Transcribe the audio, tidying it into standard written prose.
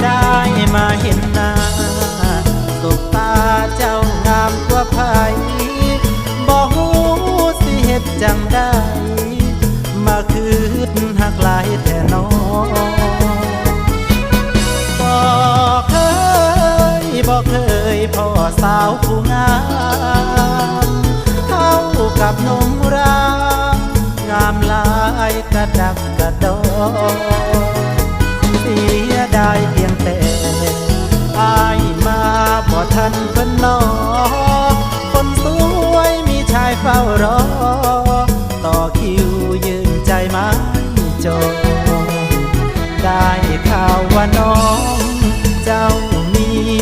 ได้มาเห็นหน้าสบตาเจ้างามกว่าไผบอกหูสิเฮ็ดจังได้มาคืนหักหลายแท่น้องบอกเคยพ่อสาวผู้งามเท่ากับนมรางงามหลายกระดักกระดอเสียดายเพียงแต่อายมาบ่ทันเพิ่นนอคนสวยมีชายเฝ้ารอต่อคิวยืนใจไม้จอได้ข่าวว่าน้อง